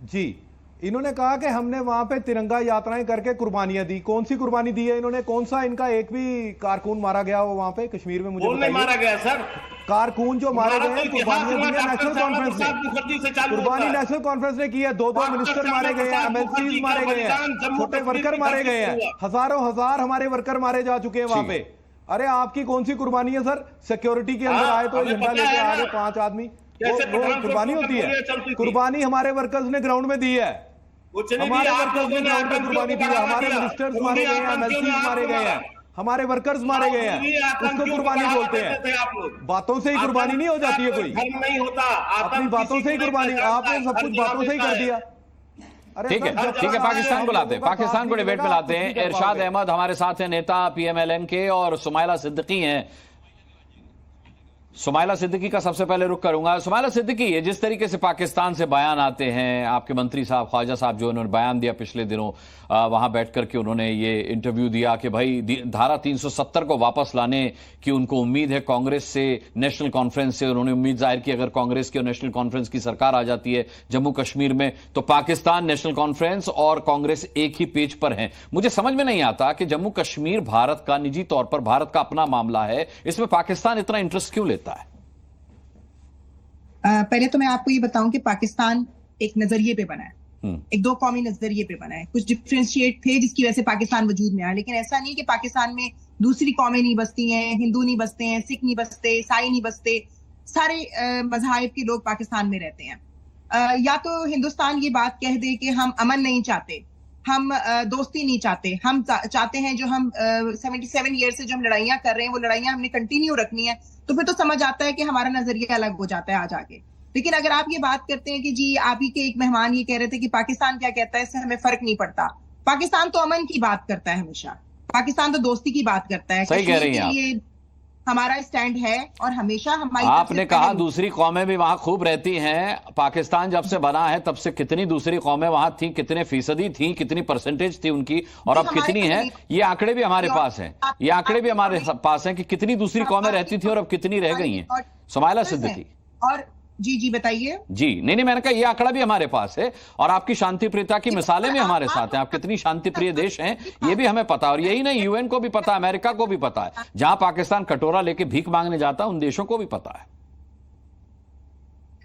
जी, इन्होंने कहा कि हमने वहां पे तिरंगा यात्राएं करके कुर्बानियां दी। कौन सी कुर्बानी दी है इन्होंने? कौन सा इनका एक भी कारकुन मारा गया हो वहां पे कश्मीर में? मुझे कौन नहीं मारा बताइए। गया सर? कारकुन जो मारे हमारा गए तो हैं, इतिहास कुर्बानियां दी है डॉक्टर नेशनल श्यामा कॉन्फ्रेंस प्रसाद ने। मुखर्जी से चालू होता कुर्बानी है। नेशनल कॉन्फ्रेंस ने की है। दो डॉक्टर मिनिस्टर श्यामा मारे गए हैं, प्रसाद एमएलसीज मुखर्जी मारे का गए हैं, बलिदान जम्मू छोटे कश्मीर वर्कर की मारे धरती गए पर हैं, हुआ। हजारों हजार हमारे वर्कर मारे जा चुके हैं वहां पे। अरे आपकी कौन सी कुर्बानी है सर? सिक्योरिटी के अंदर आए तो हमें झंडा पता लेके है आ ना। रहे 5 आदमी, कैसे वो पठानकोट कुर्बानी में होती है? गोलियां चलती थी। कुर्बानी हमारे वर्कर्स ने ग्राउंड में दी है। कुछ नहीं हमारे दिया, आप वर्कर्स ने लोगों ने ग्राउंड पे आतंकियों कुर्बानी को दी है। बढ़ावा हमारे दिया। मिनिस्टर्स उन्हीं मारे गए हैं, आतंकियों ने एमएलसीज मारे आपको गए हैं, मारा। हमारे वर्कर्स मारे गए उन्हीं हैं। उसको आतंकियों को कुर्बानी बढ़ावा बोलते देते थे हैं। आप लोग। बातों से ही कुर्बानी नहीं हो जाती है कोई। धर्म नहीं होता, अपनी बातों से ही कुर्बानी, आपने सब कुछ बातों से ही कर दिया। अरे ठीक है, ठीक है, पाकिस्तान को लाते हैं, पाकिस्तान को डिबेट में लाते हैं। इरशाद अहमद हमारे साथ हैं, नेता पीएमएलएन के, और सुमाइला सिद्दीकी हैं। सुमाइला सिद्दीकी का सबसे पहले रुख करूंगा। सुमाइला सिद्दीकी, ये जिस तरीके से पाकिस्तान से बयान आते हैं, आपके मंत्री साहब ख्वाजा साहब जो उन्होंने बयान दिया पिछले दिनों, वहां बैठ करके उन्होंने ये इंटरव्यू दिया कि भाई धारा 370 को वापस लाने की उनको उम्मीद है कांग्रेस से, नेशनल कॉन्फ्रेंस से। उन्होंने उम्मीद जाहिर की अगर कांग्रेस की और नेशनल कॉन्फ्रेंस की सरकार आ जाती है जम्मू कश्मीर में तो पाकिस्तान, नेशनल कॉन्फ्रेंस और कांग्रेस एक ही पेज पर हैं। मुझे समझ में नहीं आता कि जम्मू कश्मीर भारत का, निजी तौर पर भारत का अपना मामला है, इसमें पाकिस्तान इतना इंटरेस्ट क्यों लेता है? पहले तो मैं आपको ये बताऊं कि पाकिस्तान एक नजरिए पे बना है, एक दो कौमी नजरिए पे बना है। कुछ डिफ्रेंशिएट थे जिसकी वजह से पाकिस्तान वजूद में आया, लेकिन ऐसा नहीं कि पाकिस्तान में दूसरी कौमें नहीं बसती हैं, हिंदू नहीं बसते हैं, सिख नहीं बसते, ईसाई नहीं बसते, सारे मजहब के लोग पाकिस्तान में रहते हैं। या तो हिंदुस्तान ये बात कह दे कि हम अमन नहीं चाहते, हम दोस्ती नहीं चाहते, हम चाहते हैं जो हम 77 ईयर से जो हम लड़ाइयां कर रहे हैं वो लड़ाइयां हमने कंटिन्यू रखनी है, तो फिर तो समझ आता है कि हमारा नजरिया अलग हो जाता है आज आगे। लेकिन अगर आप ये बात करते हैं कि जी आप ही के एक मेहमान ये कह रहे थे कि पाकिस्तान क्या कहता है, इससे हमें फर्क नहीं पड़ता। पाकिस्तान तो अमन की बात करता है हमेशा, पाकिस्तान तो दोस्ती की बात करता है। सही कह रही हैं आप। हमारा स्टैंड है और हमेशा हमारी, आपने कहा दूसरी कौमें भी वहां खूब रहती हैं। पाकिस्तान जब से बना है तब से कितनी दूसरी कौमें वहां थी, कितने फीसदी थी, कितनी परसेंटेज थी उनकी, और अब कितनी है? ये आंकड़े भी हमारे पास हैं, ये आंकड़े भी हमारे पास हैं कि कितनी दूसरी कौमें रहती थी और अब कितनी रह गई हैं। सुमाइला सिद्दीकी, और जी बताइए। जी नहीं, मैंने कहा ये आंकड़ा भी हमारे पास है और आपकी शांति प्रियता की मिसालें भी हमारे साथ हैं। आप कितनी शांति प्रिय देश हैं ये भी हमें पता है, और यही नहीं, यूएन को भी पता है, अमेरिका को भी पता है। जहां पाकिस्तान कटोरा लेके भीख मांगने जाता है उन देशों को भी पता है।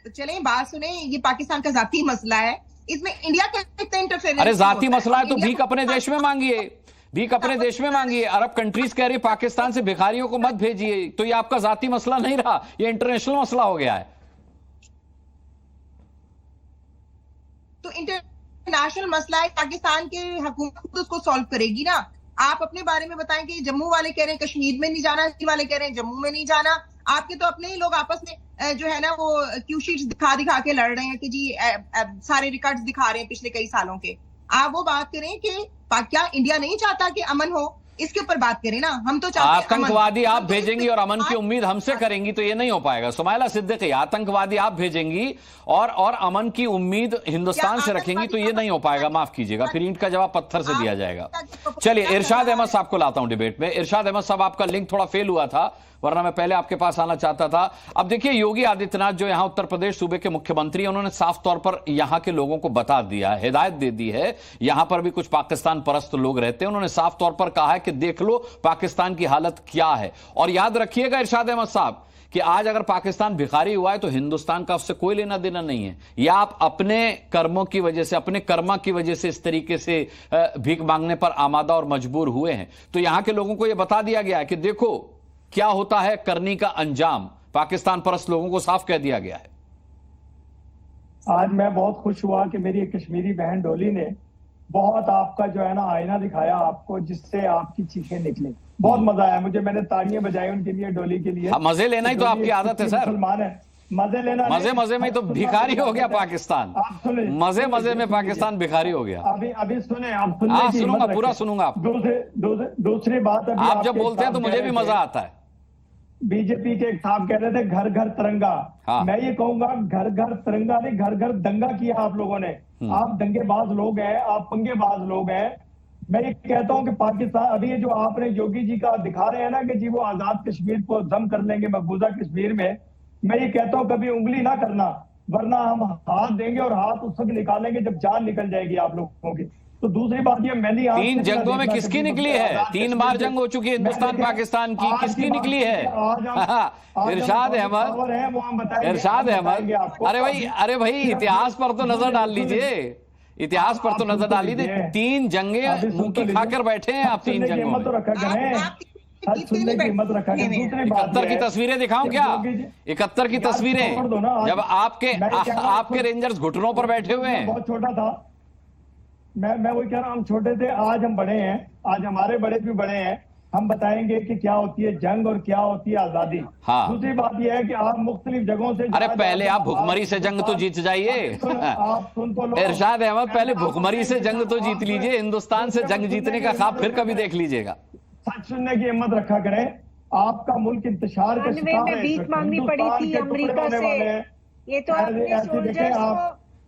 तो चलें बात सुने, ये पाकिस्तान का जाती मसला है, इसमें इंडिया का कितना इंटरफेरेंस? अरे जाती मसला है तो भीख अपने देश में मांगिए, भीख अपने देश में मांगिए। अरब कंट्रीज कह रही है पाकिस्तान से भिखारियों को मत भेजिए, तो ये आपका जाती मसला नहीं रहा, ये इंटरनेशनल मसला हो गया है। तो इंटरनेशनल मसला है, पाकिस्तान की हुकूमत खुद उसको सॉल्व करेगी ना। आप अपने बारे में बताएं कि जम्मू वाले कह रहे हैं कश्मीर में नहीं जाना, कश्मीर वाले कह रहे हैं जम्मू में नहीं जाना। आपके तो अपने ही लोग आपस में जो है ना वो क्यू शीट्स दिखा के लड़ रहे हैं कि जी सारे रिकॉर्ड्स दिखा रहे हैं पिछले कई सालों के। आप वो बात करें कि क्या इंडिया नहीं चाहता कि अमन हो, इसके ऊपर बात करें ना। हम तो चाहते हैं आतंकवादी आप भेजेंगी और अमन की उम्मीद हमसे करेंगी तो ये नहीं हो पाएगा। सुमाइला सिद्दीकी, आतंकवादी आप भेजेंगी और अमन की उम्मीद हिंदुस्तान से रखेंगी तो ये नहीं हो पाएगा। माफ कीजिएगा, फिर ईंट का जवाब पत्थर से दिया जाएगा। चलिए इरशाद अहमद साहब को लाता हूं डिबेट में। इरशाद अहमद साहब, आपका लिंक थोड़ा फेल हुआ था, वरना मैं पहले आपके पास आना चाहता था। अब देखिए, योगी आदित्यनाथ जो यहां उत्तर प्रदेश सूबे के मुख्यमंत्री हैं, उन्होंने साफ तौर पर यहां के लोगों को बता दिया, हिदायत दे दी है। यहां पर भी कुछ पाकिस्तान परस्त लोग रहते हैं, उन्होंने साफ तौर पर कहा है कि देख लो पाकिस्तान की हालत क्या है। और याद रखिएगा इरशाद अहमद साहब कि आज अगर पाकिस्तान भिखारी हुआ है तो हिंदुस्तान का उससे कोई लेना देना नहीं है। या आप अपने कर्मों की वजह से, अपने कर्मा की वजह से इस तरीके से भीख मांगने पर आमादा और मजबूर हुए हैं। तो यहां के लोगों को यह बता दिया गया है कि देखो क्या होता है करनी का अंजाम। पाकिस्तान परस्त लोगों को साफ कह दिया गया है। आज मैं बहुत खुश हुआ कि मेरी एक कश्मीरी बहन डोली ने बहुत आपका जो है ना आईना दिखाया आपको, जिससे आपकी चीखें निकली। बहुत मजा आया मुझे, मैंने ताड़ियां बजाई उनके लिए, डोली के लिए। मजे लेना ही तो आपकी आदत है सर। मुसलमान है, मजे लेना, मजे में तो भिखारी हो गया पाकिस्तान। आप सुने, मजे में पाकिस्तान भिखारी हो गया। अभी सुने, आप सुनूंगा, पूरा सुनूंगा आप। दूसरी बात, आप जब बोलते हैं तो मुझे भी मजा आता है। बीजेपी के एक साहब कह रहे थे घर घर तिरंगा। हाँ। मैं ये कहूंगा घर घर तिरंगा नहीं, घर घर दंगा किया आप लोगों ने। आप दंगेबाज लोग हैं, आप पंगेबाज लोग हैं। मैं ये कहता हूं कि पाकिस्तान, अभी ये जो आपने योगी जी का दिखा रहे हैं ना कि जी वो आजाद कश्मीर को दम कर लेंगे मकबूजा कश्मीर में, मैं ये कहता हूं कभी उंगली ना करना। वरना हम हाथ देंगे और हाथ उस वक्त निकालेंगे जब जान निकल जाएगी आप लोगों की। तो दूसरी बात ये मैंने 3 जंगों में किसकी निकली है? 3 बार जंग हो चुकी है हिंदुस्तान पाकिस्तान की, किसकी निकली है? इरशाद अहमद, इरशाद अहमद, अरे भाई इतिहास पर तो नजर डाल लीजिए, इतिहास पर तो नजर डाल लीजिए। 3 जंगें मुंह की खाकर बैठे हैं आप 3 जंगों में। सुनने की हिम्मत रखा करें। दूसरी बात 71 की तस्वीरें दिखाऊं क्या? 71 की तस्वीरें जब आपके रेंजर्स घुटनों पर बैठे हुए हैं। बहुत छोटा था मैं वही कह रहा हूं, हम छोटे थे, आज हम बड़े हैं, आज हमारे बड़े भी बड़े हैं, हम बताएंगे कि क्या होती है जंग और क्या होती है आजादी। हाँ। दूसरी बात यह है कि आप मुख्तलिफ जगहों से, अरे पहले आप भुखमरी से जंग तो जीत जाइए। आप सुन तो लो। इरशाद अहमद, पहले भुखमरी से जंग तो जीत लीजिए, हिंदुस्तान से जंग जीतने का ख्वाब फिर कभी देख लीजिएगा। सच सुनने की हिम्मत रखा करें। आपका मुल्क इंतशार का शिकार है, भीख मांगनी पड़ी थी अमेरिका से, ये तो आपने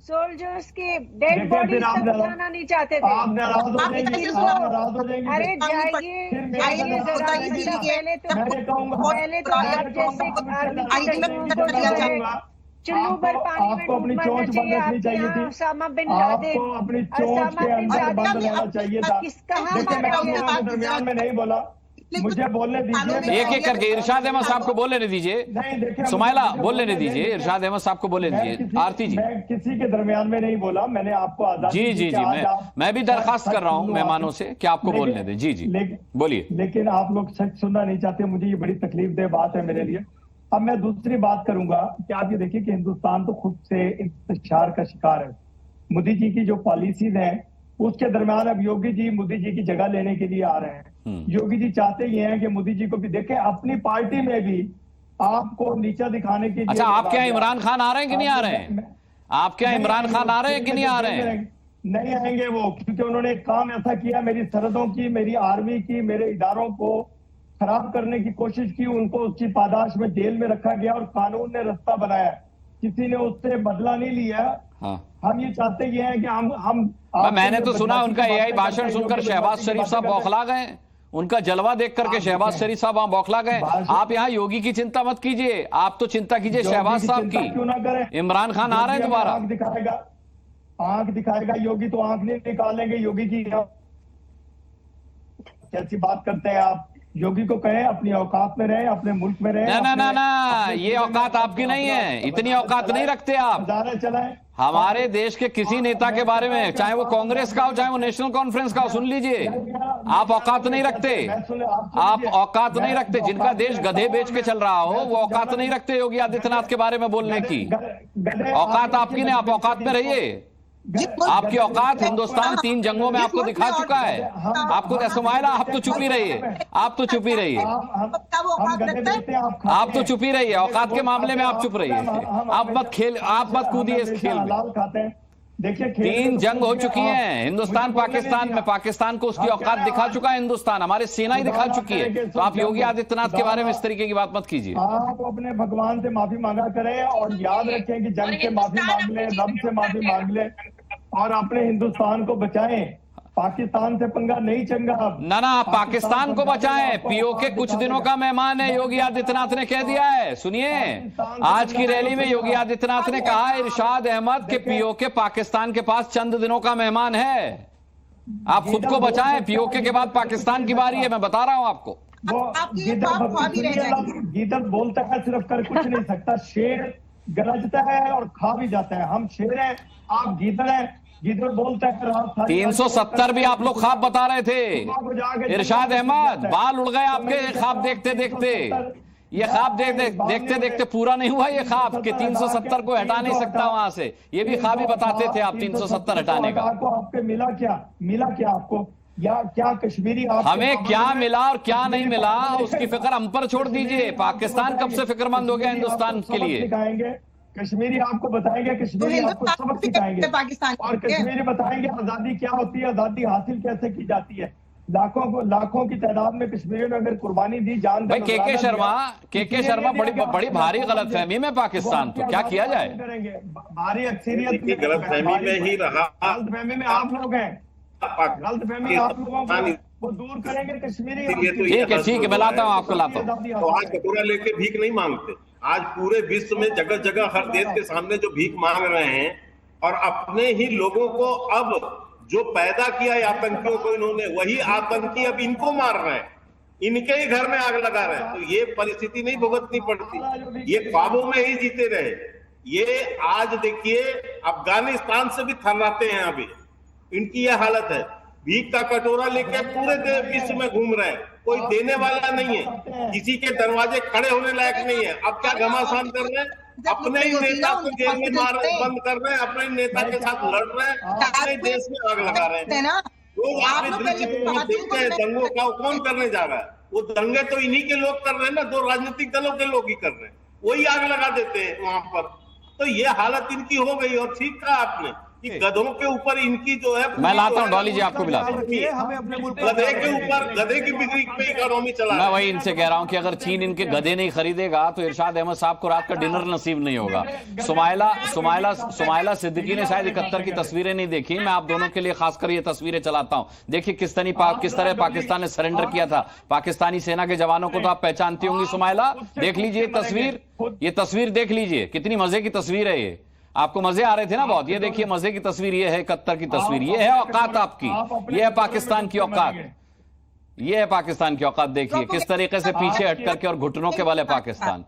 सोल्जर्स के डेड बॉडीज तक जाना नहीं चाहते थे। आप नाराज हो जाएंगे। अरे जाइए जरा, पहले तो आप जैसे चुल्लू पर पानी में अपनी चोंच बंद रखनी चाहिए थी, उसामा बिन आपको अपनी चोंच के अंदर बंद रहना चाहिए था। कहाँ दरमियान में नहीं बोला, मुझे बोलने दीजिए। एक एक करके इरशाद अहमद साहब को बोलने दीजिए, सुमाइला बोलने दीजिए, इरशाद अहमद साहब को बोलने दीजिए। आरती जी, मैं किसी के दरमियान में नहीं बोला, मैंने आपको आजादी जी मैं भी दरखास्त कर रहा हूं मेहमानों से कि आपको बोलने दें। जी बोलिए। लेकिन आप लोग सच सुनना नहीं चाहते, मुझे ये बड़ी तकलीफ दे बात है मेरे लिए। अब मैं दूसरी बात करूंगा कि आप ये देखिए कि हिंदुस्तान तो खुद से इंतशार का शिकार है। मोदी जी की जो पॉलिसीज हैं उसके दरमियान अब योगी जी मोदी जी की जगह लेने के लिए आ रहे हैं। योगी जी चाहते ही हैं कि मोदी जी को भी देखें, अपनी पार्टी में भी आपको नीचा दिखाने के लिए। अच्छा, आपके यहाँ इमरान खान आ रहे हैं कि नहीं आ रहे हैं? आपके यहाँ इमरान खान आ रहे हैं कि नहीं आ रहे हैं? नहीं आएंगे वो, क्योंकि उन्होंने एक काम ऐसा किया, मेरी सरहदों की, मेरी आर्मी की, मेरे इदारों को खराब करने की कोशिश की, उनको उसकी पादाश में जेल में रखा गया और कानून ने रास्ता बनाया, किसी ने उससे बदला नहीं लिया। हाँ। हम ये चाहते ये हैं कि हम मैंने तो सुना उनका एआई भाषण सुनकर शहबाज शरीफ साहब बौखला गए, उनका जलवा देख करके शहबाज शरीफ साहब वहां बौखला गए। आप यहाँ योगी की चिंता मत कीजिए, आप तो चिंता कीजिए शहबाज साहब की। क्यों ना करें? इमरान खान आ रहे हैं दोबारा। आंख दिखाएगा योगी, तो आंख नहीं निकालेंगे योगी की। कैसी बात करते हैं आप? योगी को कहें अपनी औकात में रहे, अपने मुल्क में रहे। ना ये औकात आपकी नहीं है, इतनी औकात नहीं रखते आप। चलाएं। हमारे देश के किसी नेता के बारे में, चाहे वो कांग्रेस का हो चाहे वो नेशनल कॉन्फ्रेंस का हो, सुन लीजिए, आप औकात नहीं रखते, आप औकात नहीं रखते। जिनका देश गधे बेच के चल रहा हो वो औकात नहीं रखते योगी आदित्यनाथ के बारे में बोलने की। औकात आपकी नहीं, आप औकात में रहिए। आपकी औकात हिंदुस्तान 3 जंगों में आपको दिखा चुका है। आपको सुमाइला, आप तो चुप ही रहिए, आप तो चुप ही रहिए, आप तो चुप ही रहिए। औकात के मामले में आप चुप रहिए, आप मत कूदिए इस खेल में। देखिए 3 जंग हो चुकी हैं हिंदुस्तान पाकिस्तान में, पाकिस्तान को उसकी औकात दिखा चुका है हिंदुस्तान, हमारी सेना ही दिखा चुकी है। तो आप योगी आदित्यनाथ के बारे में इस तरीके की बात मत कीजिए। आप अपने भगवान से माफी मांगा करें और याद रखें कि जंग से माफी मांग ले, रब से माफी मांग ले और अपने हिंदुस्तान को बचाएं। पाकिस्तान से पंगा नहीं चंगा। ना आप पाकिस्तान को बचाएं। पीओके कुछ दिनों का मेहमान है, योगी आदित्यनाथ ने कह दिया है। सुनिए, आज की रैली में योगी आदित्यनाथ ने कहा इरशाद अहमद के पीओके पाकिस्तान के पास चंद दिनों का मेहमान है। आप खुद को बचाएं, पीओके के बाद पाकिस्तान की बारी है, मैं बता रहा हूं आपको। गीदड़ बोलता है, सिर्फ कर कुछ नहीं सकता। शेर गरजता है और खा भी जाता है। हम शेर हैं, आप गीदड़ हैं। गीदड़ बोलता है 370 भी आप लोग ख्वाब बता रहे थे इरशाद अहमद, बाल उड़ गए आपके ख्वाब देखते देखते। ये ख्वाब देखते देखते पूरा नहीं हुआ ये ख्वाब कि 370 को हटा नहीं सकता वहां से। ये भी ख्वाब ही बताते थे आप 370 हटाने का। आपको मिला क्या आपको? या क्या कश्मीरी हमें क्या मिला और क्या नहीं मिला उसकी फिक्र हम पर छोड़ दीजिए। पाकिस्तान कब से फिक्रमंद हो गया हिंदुस्तान के लिए? कश्मीरी आपको बताएंगे, कश्मीरी आपको सबक सिखाएंगे और कश्मीरी बताएंगे आजादी क्या होती है, आजादी हासिल कैसे की जाती है। लाखों की तादाद में कश्मीरियों ने अगर कुर्बानी दी, जान। भाई के शर्मा बड़ी भारी गलतफहमी में पाकिस्तान, तो क्या किया जाए? भारी अक्सरियत गलतफहमी में ही रहा। गलतफहमी में आप लोग हैं, गलतफहमी आप लोगों को। वो दूर करेंगे कश्मीरी। ठीक है, मैं लाता हूँ, आपको लाता हूँ। तो आज कटोरा लेके भीख नहीं मांगते। आज पूरे विश्व में जगह जगह हर देश के सामने जो भीख मांग रहे हैं, और अपने ही लोगों को, अब जो पैदा किया है आतंकियों को इन्होंने, वही आतंकी अब इनको मार रहे हैं, इनके ही घर में आग लगा रहे हैं। तो ये परिस्थिति नहीं भुगतनी पड़ती, ये ख्वाबों में ही जीते रहे। ये आज देखिए अफगानिस्तान से भी थर्राते हैं अभी, इनकी ये हालत है। भीख का कटोरा लेके पूरे विश्व में घूम रहे हैं, कोई देने वाला नहीं है, किसी के दरवाजे खड़े होने लायक नहीं है। अब क्या घमासान कर रहे हैं, अपने ही नेता को जेल में बंद कर रहे हैं, अपने ही नेता के साथ लड़ रहे हैं, अपने ही देश में आग लगा रहे हैं। लोग आपने दृश्य देखते हैं दंगों का, कौन करने जा रहा है? वो दंगे तो इन्हीं के लोग कर रहे हैं ना, दो राजनीतिक दलों के लोग ही कर रहे हैं, वही आग लगा देते हैं वहां पर। तो ये हालत इनकी हो गई। और ठीक कहा आपने कि गधों के ऊपर इनकी जो है, मैं लाता हूं डॉली जी, आपको भी लाता हूं। हमें अपने मुल्क गधे के ऊपर, गधे की बिक्री पे इकोनॉमी चला। मैं वही इनसे कह रहा हूं कि अगर चीन इनके गधे नहीं खरीदेगा तो इरशाद अहमद साहब को रात का डिनर नसीब नहीं होगा। सुमाइला सिद्दीकी ने शायद 71 की तस्वीरें नहीं देखी, मैं आप दोनों के लिए खासकर ये तस्वीरें चलाता हूं। देखिए किस तरह पाकिस्तान ने सरेंडर किया था पाकिस्तानी सेना के जवानों को। तो आप पहचानती होंगी सुमाइला, देख लीजिए तस्वीर, ये तस्वीर देख लीजिए, कितनी मजे की तस्वीर है ये। आपको मजे आ रहे थे ना बहुत, ये देखिए मजे की तस्वीर, ये है 71 की तस्वीर, ये है औकात आपकी, ये है पाकिस्तान की औकात, ये है पाकिस्तान की औकात। देखिए किस तरीके से पीछे हट करके और घुटनों के बल है पाकिस्तान।